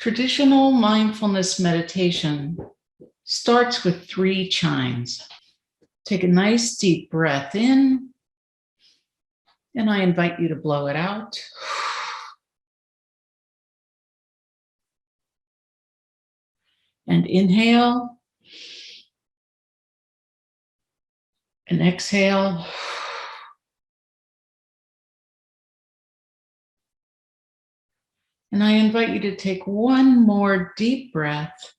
Traditional mindfulness meditation starts with 3 chimes. Take a nice deep breath in, and I invite you to blow it out. And inhale, and exhale. And I invite you to take one more deep breath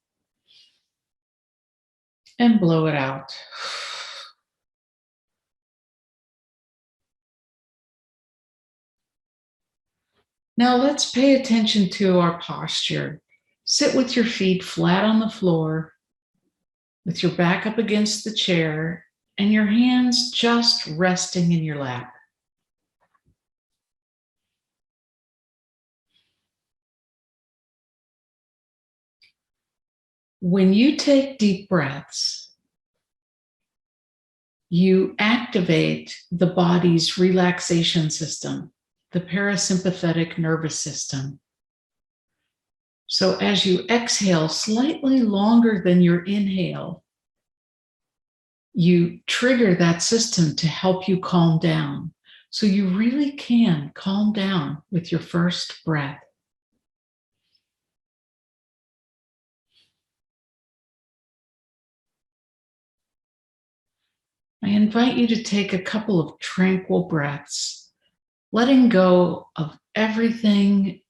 and blow it out. Now let's pay attention to our posture. Sit with your feet flat on the floor, with your back up against the chair, and your hands just resting in your lap. When you take deep breaths, you activate the body's relaxation system, the parasympathetic nervous system. So as you exhale slightly longer than your inhale, you trigger that system to help you calm down. So you really can calm down with your first breath. I invite you to take a couple of tranquil breaths, letting go of everything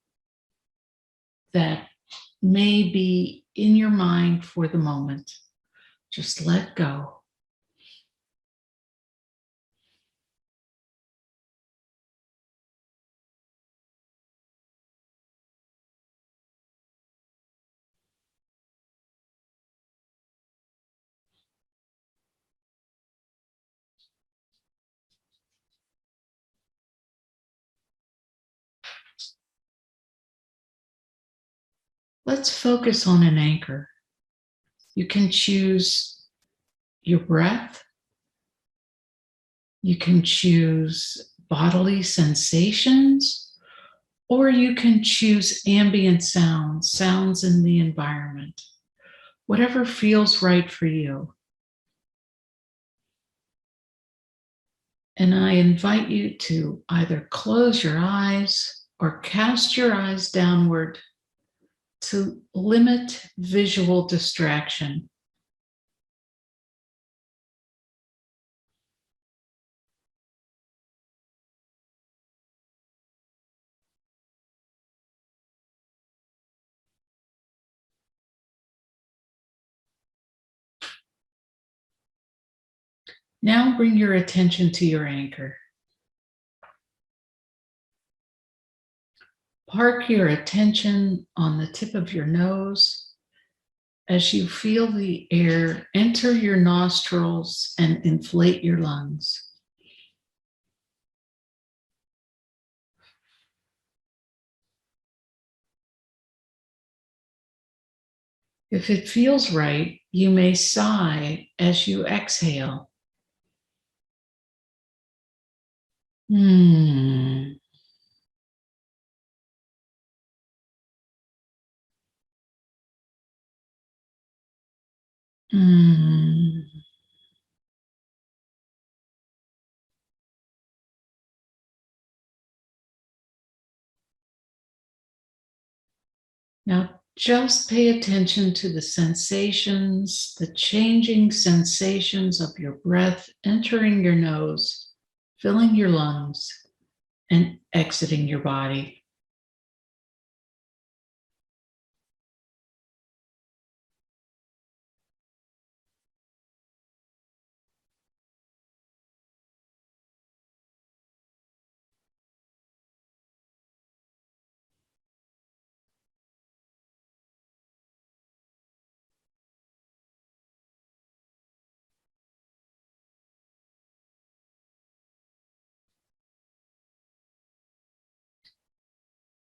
that may be in your mind for the moment. Just let go. Let's focus on an anchor. You can choose your breath. You can choose bodily sensations, or you can choose ambient sounds, sounds in the environment, whatever feels right for you. And I invite you to either close your eyes or cast your eyes downward to limit visual distraction. Now bring your attention to your anchor. Park your attention on the tip of your nose as you feel the air enter your nostrils and inflate your lungs. If it feels right, you may sigh as you exhale. Hmm. Mm. Now just pay attention to the sensations, the changing sensations of your breath entering your nose, filling your lungs, and exiting your body.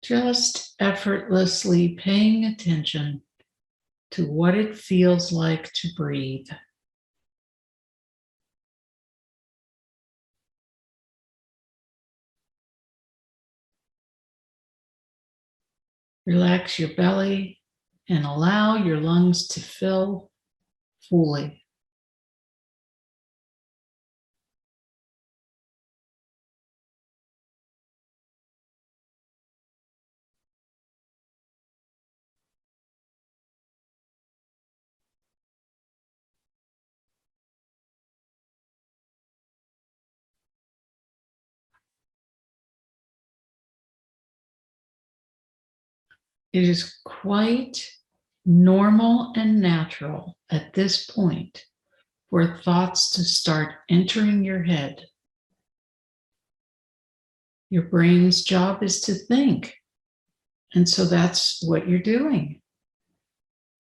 Just effortlessly paying attention to what it feels like to breathe. Relax your belly and allow your lungs to fill fully. It is quite normal and natural at this point for thoughts to start entering your head. Your brain's job is to think. And so that's what you're doing.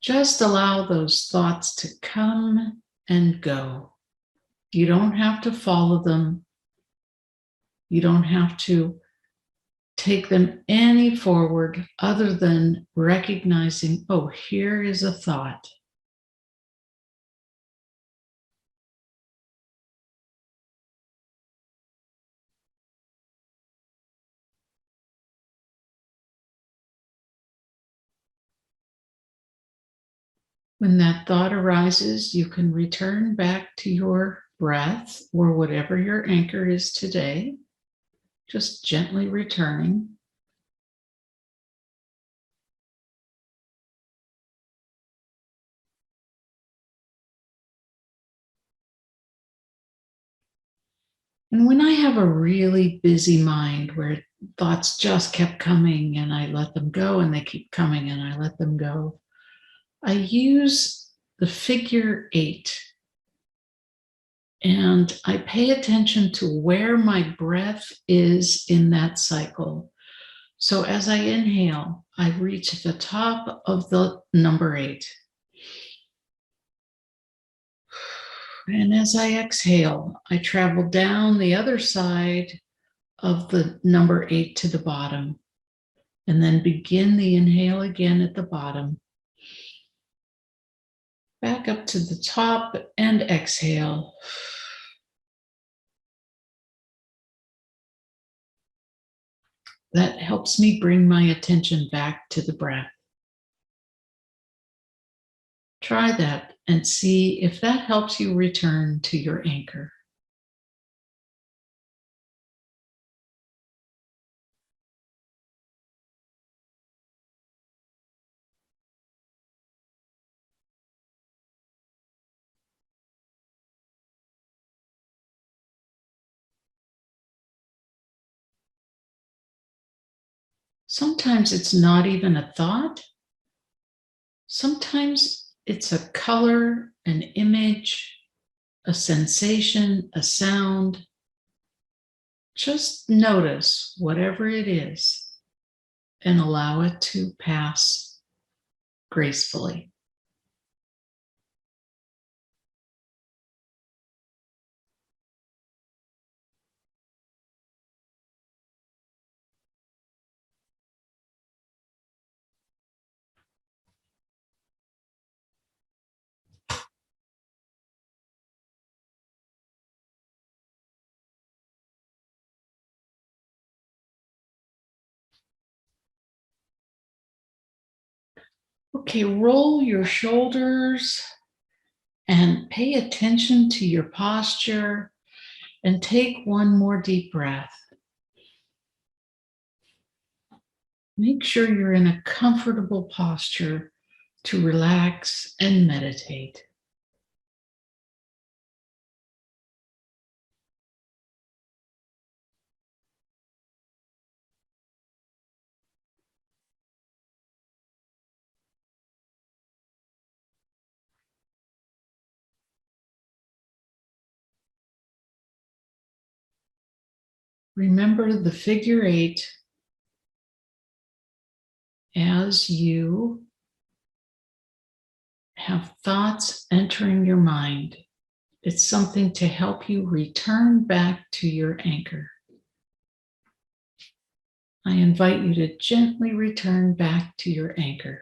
Just allow those thoughts to come and go. You don't have to follow them. You don't have to take them any forward other than recognizing, oh, here is a thought. When that thought arises, you can return back to your breath or whatever your anchor is today, just gently returning. And when I have a really busy mind where thoughts just kept coming and I let them go and they keep coming and I let them go, I use the figure 8 and I pay attention to where my breath is in that cycle. So as I inhale, I reach the top of the number 8. And as I exhale, I travel down the other side of the number 8 to the bottom, and then begin the inhale again at the bottom. Back up to the top and exhale. That helps me bring my attention back to the breath. Try that and see if that helps you return to your anchor. Sometimes it's not even a thought. Sometimes it's a color, an image, a sensation, a sound. Just notice whatever it is and allow it to pass gracefully. Okay, roll your shoulders and pay attention to your posture and take one more deep breath. Make sure you're in a comfortable posture to relax and meditate. Remember the figure 8 as you have thoughts entering your mind. It's something to help you return back to your anchor. I invite you to gently return back to your anchor.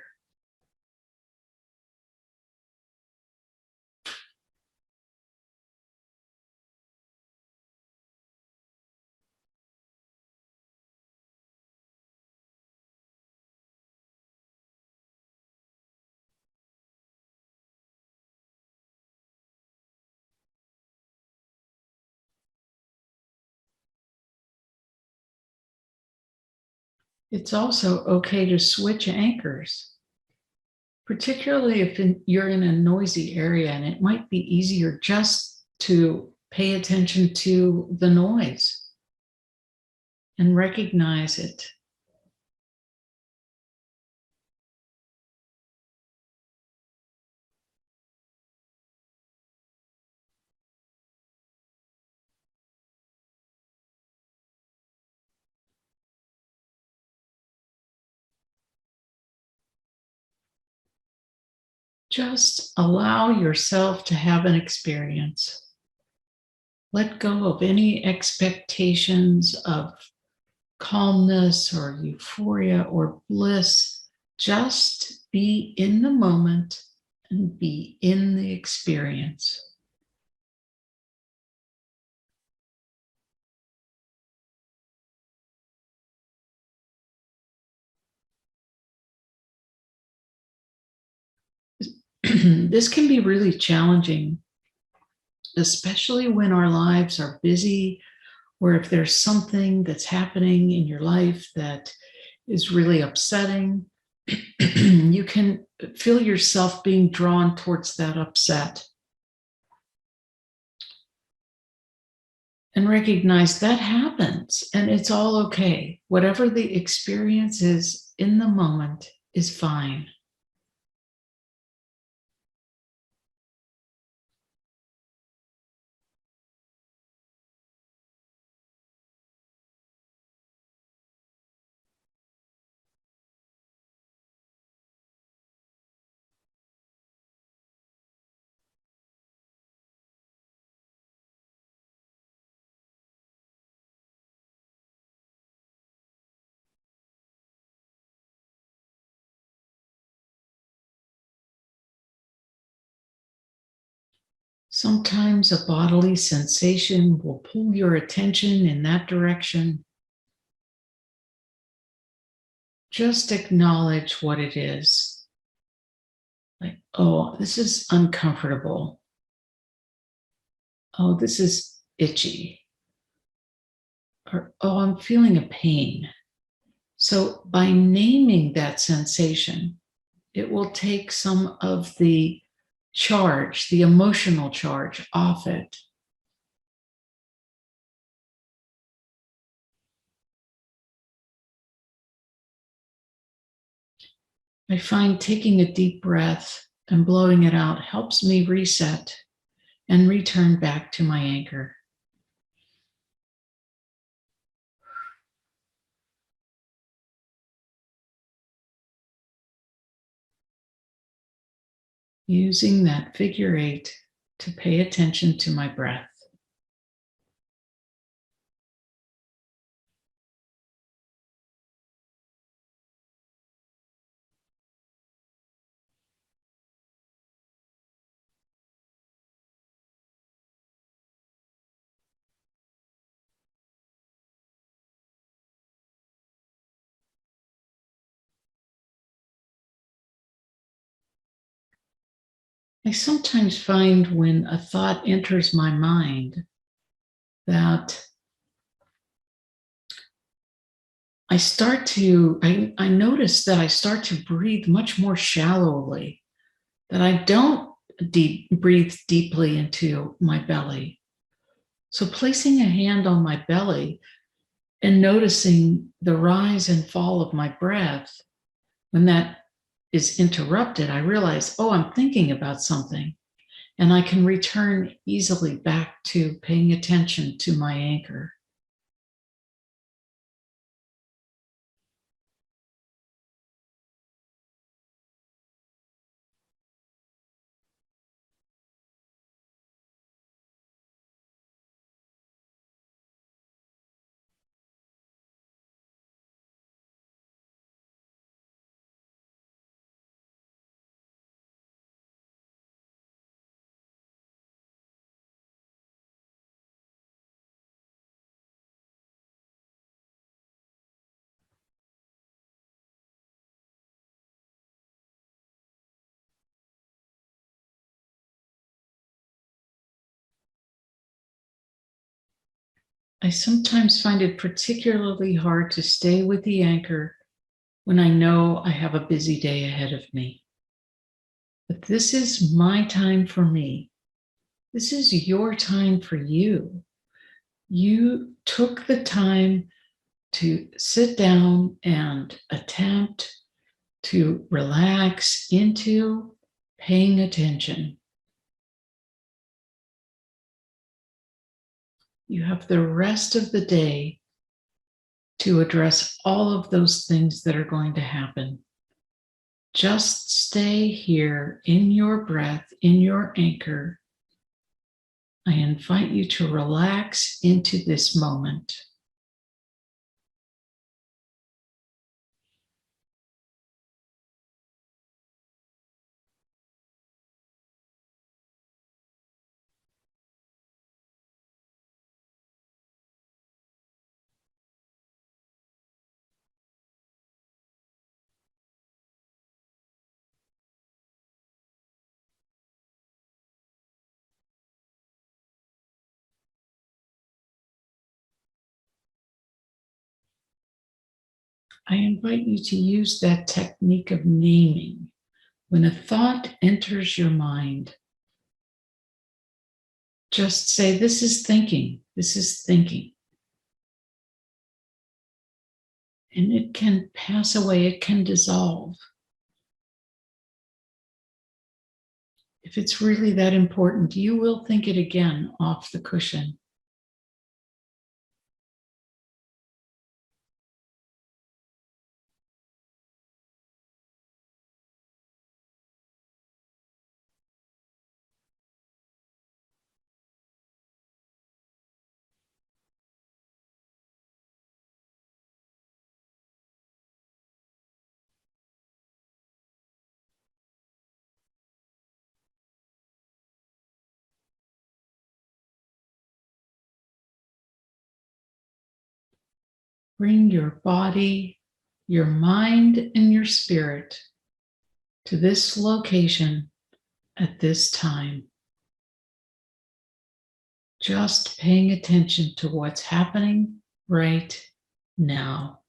It's also okay to switch anchors, particularly if you're in a noisy area and it might be easier just to pay attention to the noise and recognize it. Just allow yourself to have an experience. Let go of any expectations of calmness or euphoria or bliss. Just be in the moment and be in the experience. This can be really challenging, especially when our lives are busy, or if there's something that's happening in your life that is really upsetting. You can feel yourself being drawn towards that upset. And recognize that happens and it's all okay. Whatever the experience is in the moment is fine. Sometimes a bodily sensation will pull your attention in that direction. Just acknowledge what it is. Like, oh, this is uncomfortable. Oh, this is itchy. Or, oh, I'm feeling a pain. So by naming that sensation, it will take some of the charge, the emotional charge off it. I find taking a deep breath and blowing it out helps me reset and return back to my anchor. Using that figure 8 to pay attention to my breath. I sometimes find when a thought enters my mind that I notice that I start to breathe much more shallowly, that I don't breathe deeply into my belly. So placing a hand on my belly and noticing the rise and fall of my breath, when that is interrupted, I realize, oh, I'm thinking about something. And I can return easily back to paying attention to my anchor. I sometimes find it particularly hard to stay with the anchor when I know I have a busy day ahead of me. But this is my time for me. This is your time for you. You took the time to sit down and attempt to relax into paying attention. You have the rest of the day to address all of those things that are going to happen. Just stay here in your breath, in your anchor. I invite you to relax into this moment. I invite you to use that technique of naming. When a thought enters your mind, just say, "This is thinking, this is thinking." And it can pass away, it can dissolve. If it's really that important, you will think it again off the cushion. Bring your body, your mind, and your spirit to this location at this time. Just paying attention to what's happening right now.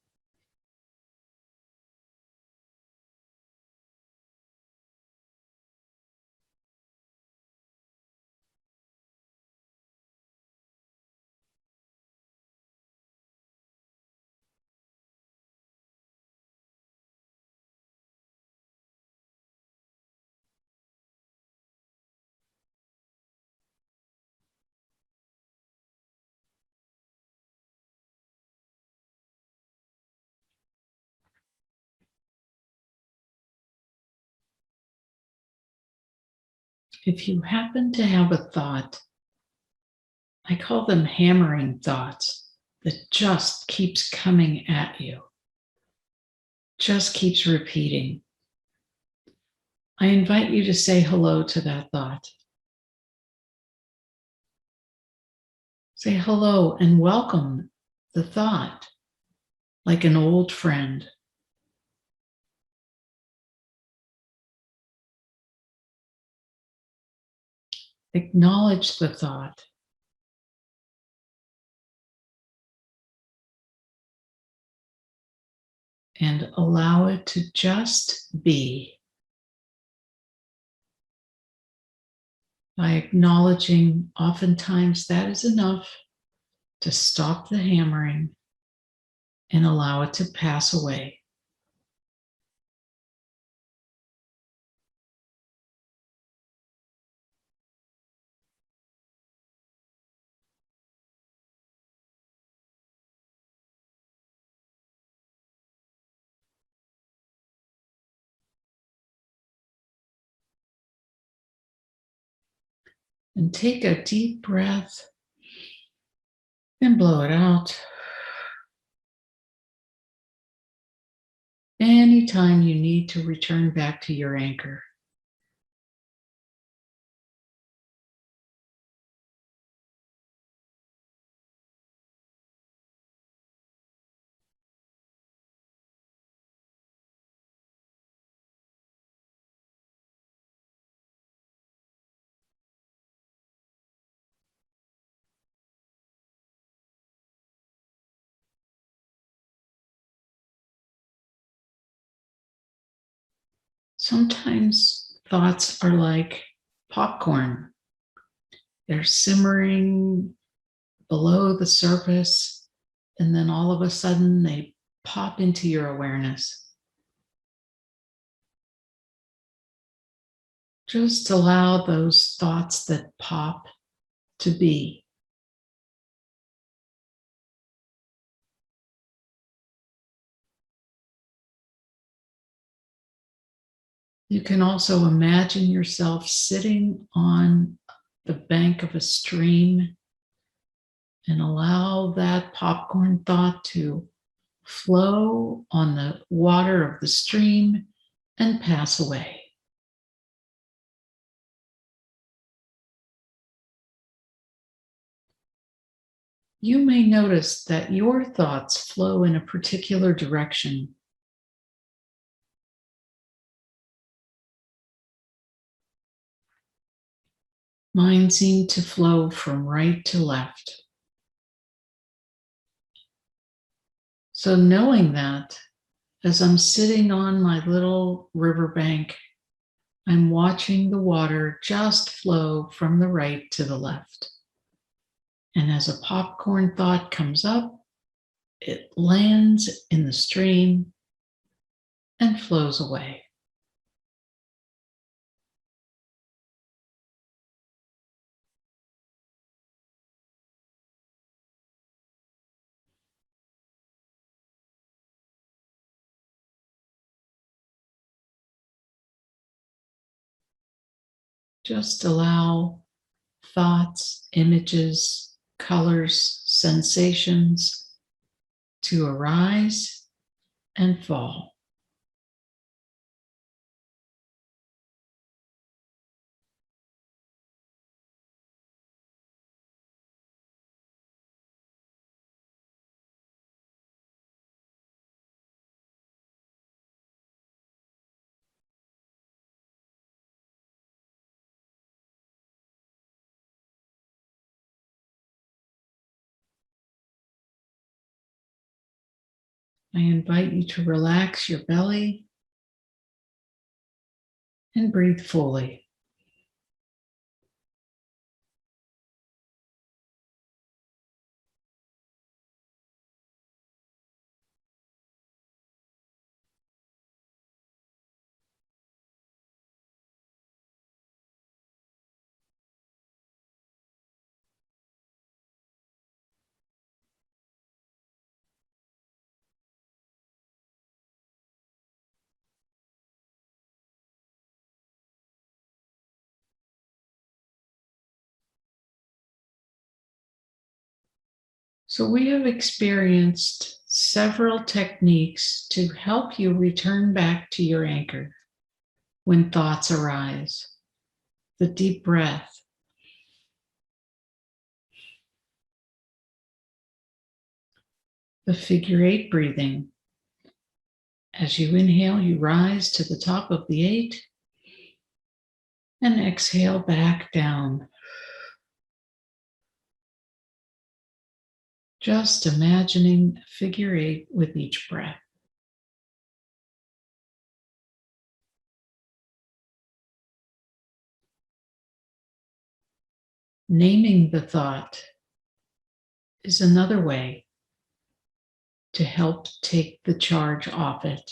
If you happen to have a thought, I call them hammering thoughts, that just keeps coming at you, just keeps repeating, I invite you to say hello to that thought. Say hello and welcome the thought like an old friend. Acknowledge the thought. And allow it to just be. By acknowledging, oftentimes that is enough to stop the hammering and allow it to pass away. And take a deep breath and blow it out. Anytime you need to return back to your anchor. Sometimes thoughts are like popcorn. They're simmering below the surface, and then all of a sudden they pop into your awareness. Just allow those thoughts that pop to be. You can also imagine yourself sitting on the bank of a stream and allow that popcorn thought to flow on the water of the stream and pass away. You may notice that your thoughts flow in a particular direction. Mine seem to flow from right to left. So knowing that, as I'm sitting on my little riverbank, I'm watching the water just flow from the right to the left. And as a popcorn thought comes up, it lands in the stream and flows away. Just allow thoughts, images, colors, sensations to arise and fall. I invite you to relax your belly and breathe fully. So we have experienced several techniques to help you return back to your anchor when thoughts arise. The deep breath, the figure eight breathing. As you inhale, you rise to the top of the eight and exhale back down. Just imagining figure eight with each breath. Naming the thought is another way to help take the charge off it.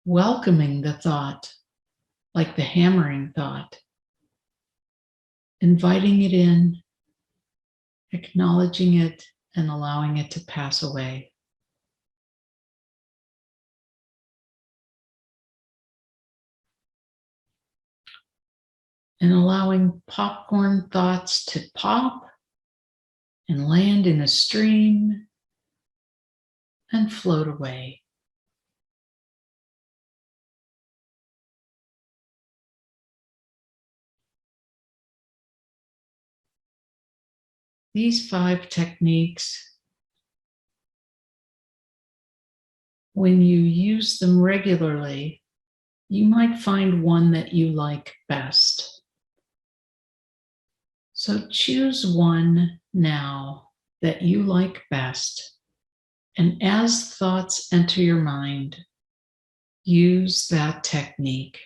Welcoming the thought, like the hammering thought, inviting it in, acknowledging it, and allowing it to pass away. And allowing popcorn thoughts to pop and land in a stream and float away. These 5 techniques, when you use them regularly, you might find one that you like best. So choose one now that you like best. And as thoughts enter your mind, use that technique.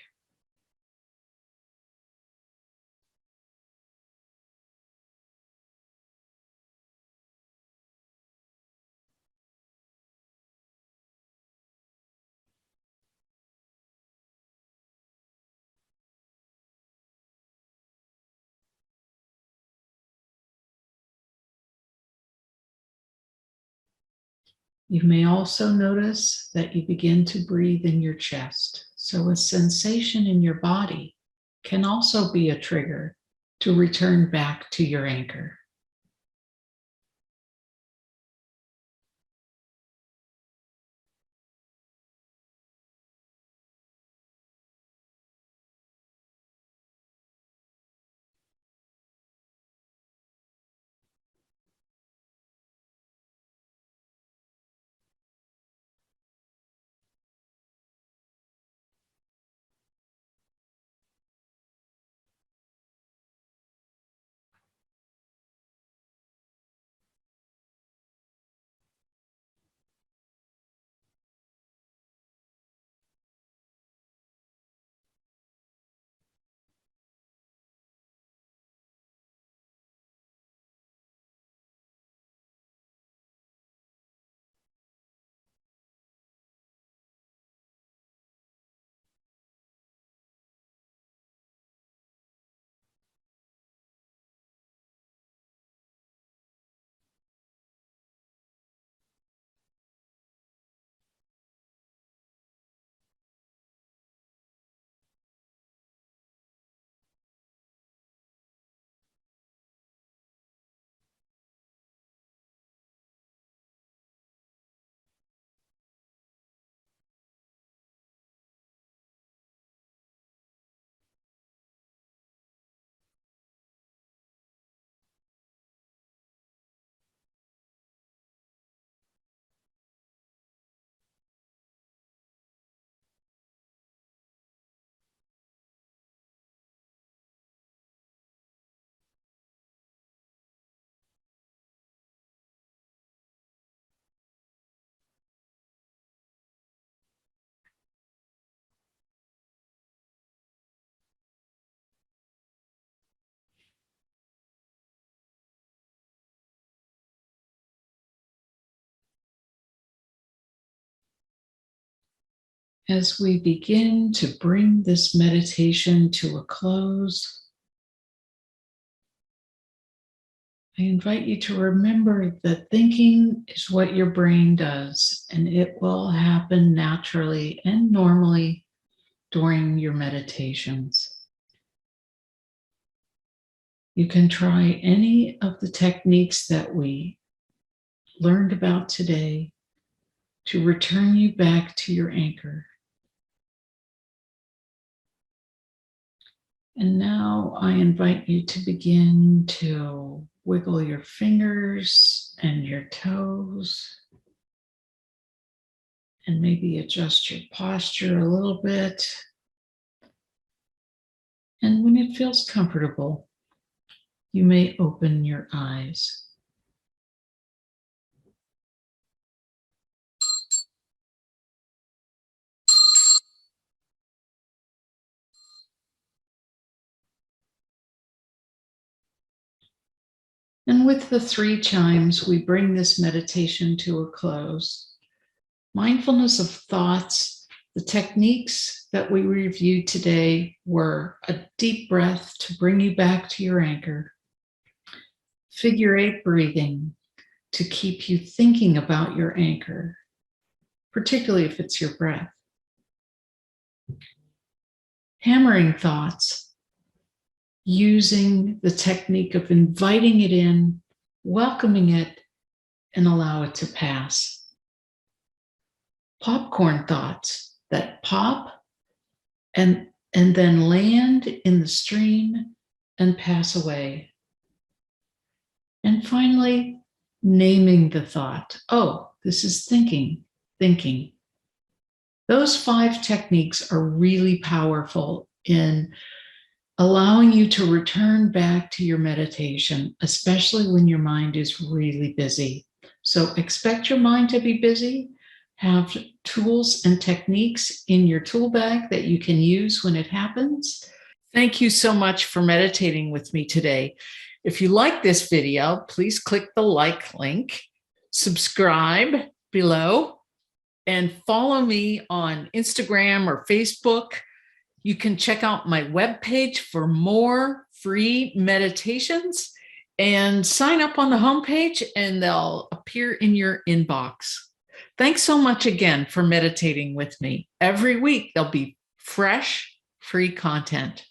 You may also notice that you begin to breathe in your chest. So a sensation in your body can also be a trigger to return back to your anchor. As we begin to bring this meditation to a close, I invite you to remember that thinking is what your brain does, and it will happen naturally and normally during your meditations. You can try any of the techniques that we learned about today to return you back to your anchor. And now I invite you to begin to wiggle your fingers and your toes, and maybe adjust your posture a little bit. And when it feels comfortable, you may open your eyes. And with the 3 chimes, we bring this meditation to a close. Mindfulness of thoughts, the techniques that we reviewed today were a deep breath to bring you back to your anchor, figure 8 breathing to keep you thinking about your anchor, particularly if it's your breath, hammering thoughts, using the technique of inviting it in, welcoming it, and allow it to pass. Popcorn thoughts that pop and then land in the stream and pass away. And finally, naming the thought. Oh, this is thinking. Those 5 techniques are really powerful in allowing you to return back to your meditation, especially when your mind is really busy. So expect your mind to be busy. Have tools and techniques in your tool bag that you can use when it happens. Thank you so much for meditating with me today. If you like this video, please click the like link, subscribe below, and follow me on Instagram or Facebook. You can check out my webpage for more free meditations and sign up on the homepage and they'll appear in your inbox. Thanks so much again for meditating with me. Every week there'll be fresh, free content.